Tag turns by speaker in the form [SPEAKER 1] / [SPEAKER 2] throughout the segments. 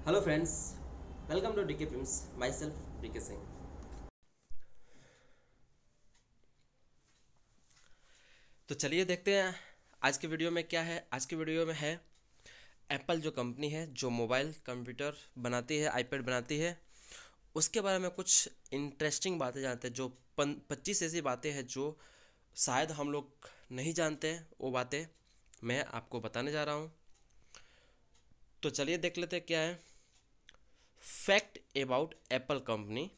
[SPEAKER 1] Hello friends, welcome to DK films. Myself DK Singh. तो चलिए देखते हैं आज के वीडियो में क्या है। आज के वीडियो में है एप्पल जो कंपनी है जो मोबाइल कंप्यूटर बनाती है, आईपैड बनाती है, उसके बारे में कुछ इंटरेस्टिंग बातें जानते हैं। जो 25 ऐसी बातें हैं जो शायद हम लोग नहीं जानते हैं, वो बातें मैं आपको बताने जा रहा हूँ। तो चलिए देख लेते हैं क्या है। Fact about Apple company.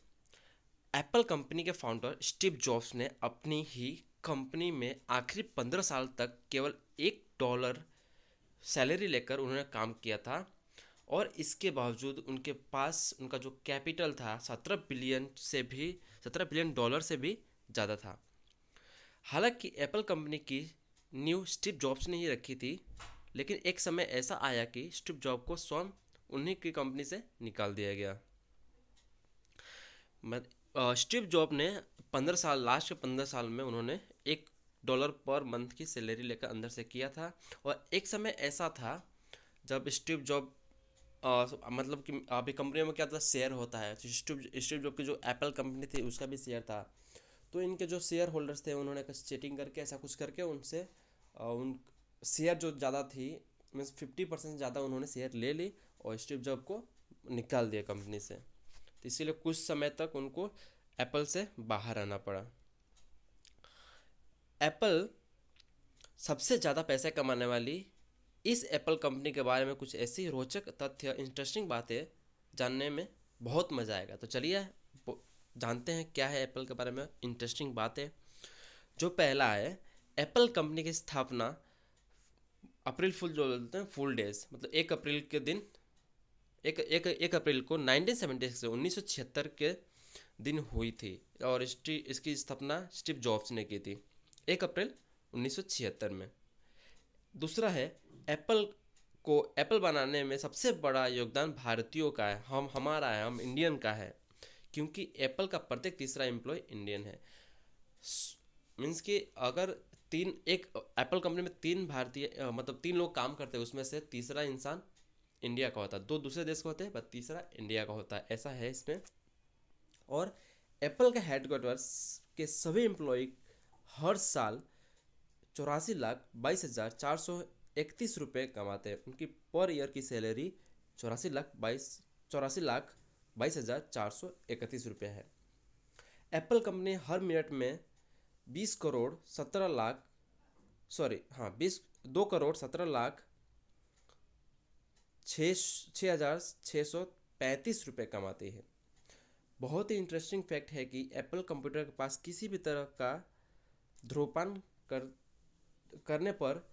[SPEAKER 1] Apple company के फाउंडर स्टीव जॉब्स ने अपनी ही कंपनी में आखिरी 15 साल तक केवल $1 सैलरी लेकर उन्होंने काम किया था, और इसके बावजूद उनके पास उनका जो कैपिटल था 17 बिलियन डॉलर से भी ज़्यादा था। हालांकि एप्पल कंपनी की नींव स्टीव जॉब्स ने ही रखी थी, लेकिन एक समय ऐसा आया कि स्टीव जॉब को स्वयं उन्हीं की कंपनी से निकाल दिया गया। स्टीव जॉब ने 15 साल, लास्ट के 15 साल में उन्होंने $1 पर मंथ की सैलरी लेकर अंदर से किया था। और एक समय ऐसा था जब स्टीव जॉब मतलब कि अभी कंपनी में क्या था, शेयर होता है। तो स्टीव जॉब की जो एप्पल कंपनी थी उसका भी शेयर था। तो इनके जो शेयर होल्डर्स थे उन्होंने कुछ चीटिंग करके, ऐसा कुछ करके उनसे उन शेयर जो ज़्यादा थी, मीन्स 50% ज़्यादा उन्होंने शेयर ले ली और स्टीव जॉब को निकाल दिया कंपनी से। तो इसीलिए कुछ समय तक उनको एप्पल से बाहर आना पड़ा। एप्पल सबसे ज़्यादा पैसे कमाने वाली इस एप्पल कंपनी के बारे में कुछ ऐसी रोचक तथ्य, इंटरेस्टिंग बातें जानने में बहुत मज़ा आएगा। तो चलिए जानते हैं क्या है एप्पल के बारे में इंटरेस्टिंग बातें। जो पहला है, एप्पल कंपनी की स्थापना अप्रैल फुल जो बोलते हैं, फुल डेज, मतलब 1 अप्रैल के दिन, एक अप्रैल को 1976 से 1976 के दिन हुई थी। और इसकी स्थापना स्टीव जॉब्स ने की थी 1 अप्रैल 1976 में। दूसरा है, एप्पल एप्पल बनाने में सबसे बड़ा योगदान भारतीयों का है, हमारा है, हम इंडियन का है, क्योंकि एप्पल का प्रत्येक तीसरा एम्प्लॉय इंडियन है। मीन्स कि अगर एक एप्पल कंपनी में 3 भारतीय मतलब 3 लोग काम करते हैं, उसमें से तीसरा इंसान इंडिया का होता है, 2 दूसरे देश का होते हैं, पर तीसरा इंडिया का होता है, ऐसा है इसमें। और एप्पल के हेडक्वार्टर्स के सभी एम्प्लॉय हर साल 84,22,431 रुपये कमाते हैं। उनकी पर ईयर की सैलरी 84,22,431 रुपये है। एप्पल कंपनी हर मिनट में 20 करोड़ 17 लाख सॉरी हाँ 2 करोड़ 17 लाख 6,635 रुपये कमाती है। बहुत ही इंटरेस्टिंग फैक्ट है कि एप्पल कंप्यूटर के पास किसी भी तरह का धूम्रपान करने पर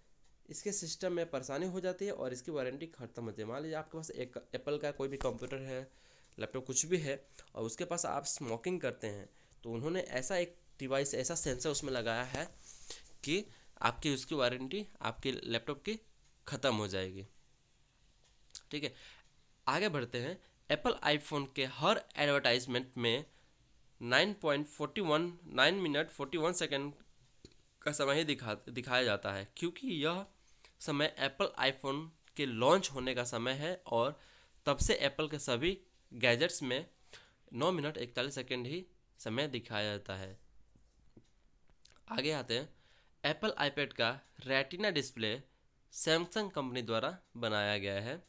[SPEAKER 1] इसके सिस्टम में परेशानी हो जाती है और इसकी वारंटी खत्म होती है। मान लीजिए आपके पास एक एप्पल का कोई भी कंप्यूटर है, लैपटॉप, कुछ भी है, और उसके पास आप स्मोकिंग करते हैं, तो उन्होंने ऐसा एक डिवाइस, ऐसा सेंसर उसमें लगाया है कि आपकी उसकी वारंटी आपके लैपटॉप की ख़त्म हो जाएगी। ठीक है, आगे बढ़ते हैं। एप्पल आईफोन के हर एडवर्टाइजमेंट में 9 मिनट 41 सेकेंड का समय ही दिखाया जाता है, क्योंकि यह समय एप्पल आईफोन के लॉन्च होने का समय है, और तब से एप्पल के सभी गैजेट्स में 9 मिनट 41 सेकेंड ही समय दिखाया जाता है। आगे आते हैं। एप्पल आईपैड का रेटिना डिस्प्ले सैमसंग कंपनी द्वारा बनाया गया है।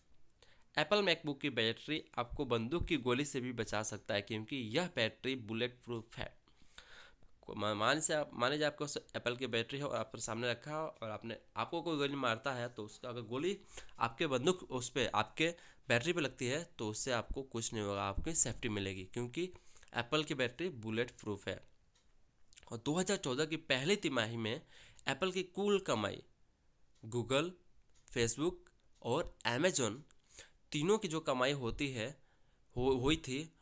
[SPEAKER 1] एप्पल मैकबुक की बैटरी आपको बंदूक की गोली से भी बचा सकता है, क्योंकि यह बैटरी बुलेट प्रूफ है। मान लीजिए आपके पास एप्पल की बैटरी है और आपके सामने रखा है, और आपको कोई गोली मारता है, तो उसका अगर गोली आपके बंदूक उस पर आपके बैटरी पे लगती है तो उससे आपको कुछ नहीं होगा, आपकी सेफ्टी मिलेगी, क्योंकि एप्पल की बैटरी बुलेट प्रूफ है। और 2014 की पहली तिमाही में एप्पल की कुल कमाई गूगल, फेसबुक और अमेजोन तीनों की जो कमाई होती है हुई थी,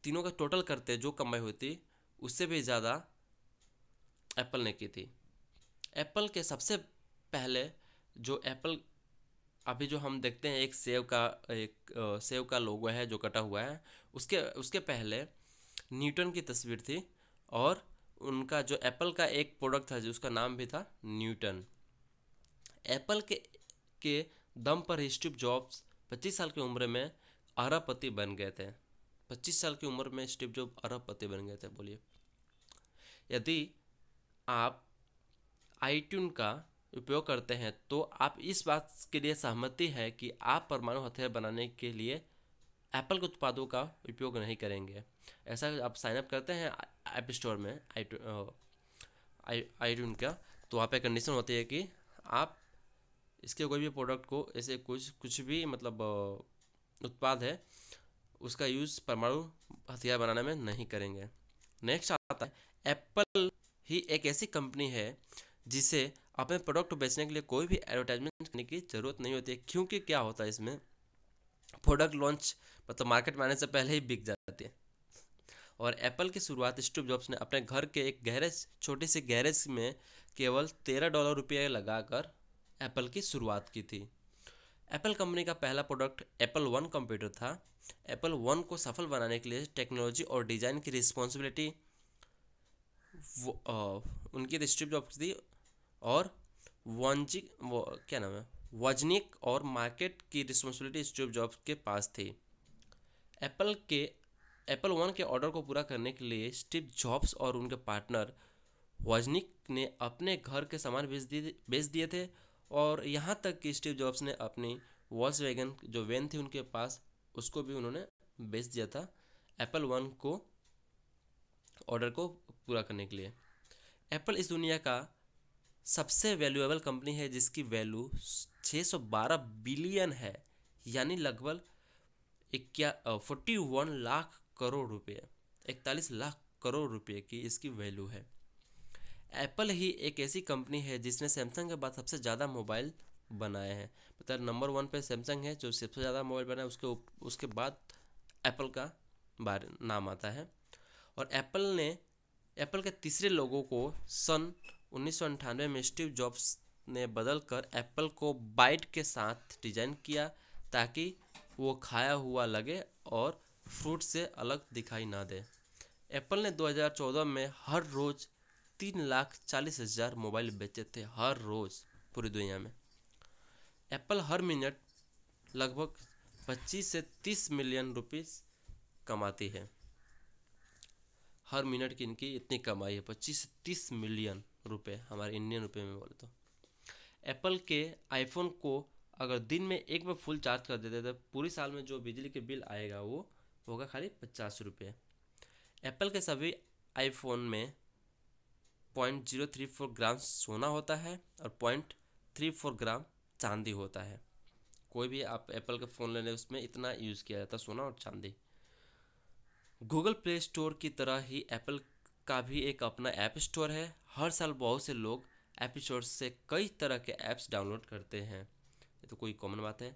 [SPEAKER 1] तीनों का टोटल करते जो कमाई हुई थी उससे भी ज़्यादा एप्पल ने की थी। एप्पल के सबसे पहले जो एप्पल अभी जो हम देखते हैं, एक सेव का लोगो है जो कटा हुआ है, उसके उसके पहले न्यूटन की तस्वीर थी, और उनका जो एप्पल का एक प्रोडक्ट था जिसका नाम भी था न्यूटन। एप्पल के दम पर ही स्टीव जॉब्स 25 साल की उम्र में अरबपति बन गए थे। 25 साल की उम्र में स्टीव जॉब अरबपति बन गए थे। बोलिए, यदि आप आईट्यून का उपयोग करते हैं तो आप इस बात के लिए सहमति है कि आप परमाणु हथियार बनाने के लिए एप्पल के उत्पादों का उपयोग नहीं करेंगे। ऐसा आप साइन अप करते हैं ऐप स्टोर में आईट्यून का, तो वहाँ पे कंडीशन होती है कि आप इसके कोई भी प्रोडक्ट को ऐसे कुछ भी मतलब उत्पाद है उसका यूज़ परमाणु हथियार बनाने में नहीं करेंगे। नेक्स्ट आता है, एप्पल ही एक ऐसी कंपनी है जिसे अपने प्रोडक्ट को बेचने के लिए कोई भी एडवर्टाइजमेंट करने की ज़रूरत नहीं होती है, क्योंकि क्या होता है इसमें प्रोडक्ट लॉन्च मतलब मार्केट में आने से पहले ही बिक जाती है। और एप्पल की शुरुआत स्टीव जॉब्स ने अपने घर के एक गैरेज, छोटे से गैरेज में केवल $13 लगाकर एप्पल की शुरुआत की थी। एप्पल कंपनी का पहला प्रोडक्ट एप्पल वन कंप्यूटर था। एप्पल वन को सफल बनाने के लिए टेक्नोलॉजी और डिज़ाइन की रिस्पॉन्सिबिलिटी उनकी स्टीव जॉब्स थी, और वजनिक और मार्केट की रिस्पॉन्सिबिलिटी स्टीव जॉब्स के पास थी। एप्पल वन के ऑर्डर को पूरा करने के लिए स्टीव जॉब्स और उनके पार्टनर वजनिक ने अपने घर के सामान बेच दिए थे, और यहाँ तक कि स्टीव जॉब्स ने अपनी वॉल्क्सवैगन जो वैन थी उनके पास, उसको भी उन्होंने बेच दिया था एप्पल वन को ऑर्डर को पूरा करने के लिए। एप्पल इस दुनिया का सबसे वैल्यूएबल कंपनी है जिसकी वैल्यू 612 बिलियन है, यानी लगभग 41 लाख करोड़ रुपए, 41 लाख करोड़ रुपए की इसकी वैल्यू है। एप्पल ही एक ऐसी कंपनी है जिसने सैमसंग के बाद सबसे ज़्यादा मोबाइल बनाए हैं। मतलब नंबर 1 पे सैमसंग है जो सबसे ज़्यादा मोबाइल बनाए, उसके बाद एप्पल का नाम आता है। और एप्पल के तीसरे लोगों को सन 1998 में स्टीव जॉब्स ने बदलकर एप्पल को बाइट के साथ डिजाइन किया ताकि वो खाया हुआ लगे और फ्रूट से अलग दिखाई ना दे। एप्पल ने 2014 में हर रोज़ 3,40,000 मोबाइल बेचे थे, हर रोज़ पूरी दुनिया में। एप्पल हर मिनट लगभग 25 से 30 मिलियन रुपीस कमाती है। हर मिनट की इनकी इतनी कमाई है, 25 से 30 मिलियन रुपए, हमारे इंडियन रुपए में बोले तो। एप्पल के आईफोन को अगर दिन में एक बार फुल चार्ज कर देते तो पूरी साल में जो बिजली के बिल आएगा वो होगा खाली 50 रुपये। एप्पल के सभी आईफोन में 0.034 ग्राम सोना होता है और 0.34 ग्राम चांदी होता है। कोई भी आप एप्पल का फ़ोन लेने उसमें इतना यूज़ किया जाता है, सोना और चांदी। गूगल प्ले स्टोर की तरह ही एप्पल का भी एक अपना ऐप स्टोर है। हर साल बहुत से लोग ऐप स्टोर से कई तरह के ऐप्स डाउनलोड करते हैं, ये तो कोई कॉमन बात है।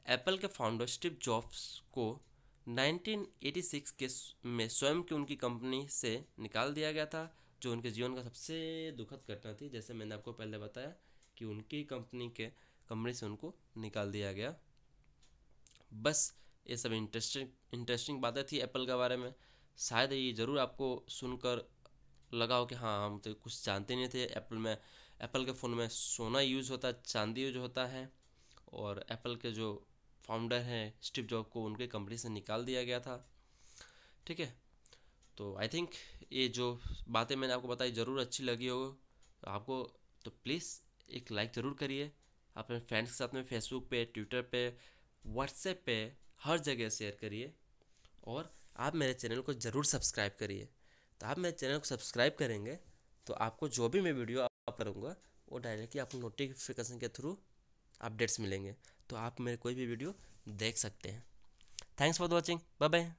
[SPEAKER 1] एप्पल के फाउंडर स्टीव जॉब्स को 1986 में स्वयं की उनकी कंपनी से निकाल दिया गया था, जो उनके जीवन का सबसे दुखद घटना थी। जैसे मैंने आपको पहले बताया कि उनकी कंपनी से उनको निकाल दिया गया। बस ये सब इंटरेस्टिंग बातें थी एप्पल के बारे में। शायद ये ज़रूर आपको सुनकर लगा हो कि हाँ, हम तो कुछ जानते नहीं थे। एप्पल के फ़ोन में सोना यूज़ होता है, चांदी यूज होता है, और एप्पल के जो फाउंडर हैं स्टीव जॉब को उनके कंपनी से निकाल दिया गया था। ठीक है, तो आई थिंक ये जो बातें मैंने आपको बताई ज़रूर अच्छी लगी हो आपको, तो प्लीज़ एक लाइक ज़रूर करिए। अपने फ्रेंड्स के साथ में फेसबुक पे, ट्विटर पे, व्हाट्सएप पे, हर जगह शेयर करिए, और आप मेरे चैनल को ज़रूर सब्सक्राइब करिए। तो आप मेरे चैनल को सब्सक्राइब करेंगे तो आपको जो भी मैं वीडियो अप करूँगा वो डायरेक्टली आपको नोटिफिकेशन के थ्रू अपडेट्स मिलेंगे, तो आप मेरे कोई भी वीडियो देख सकते हैं। Thanks for watching, bye bye.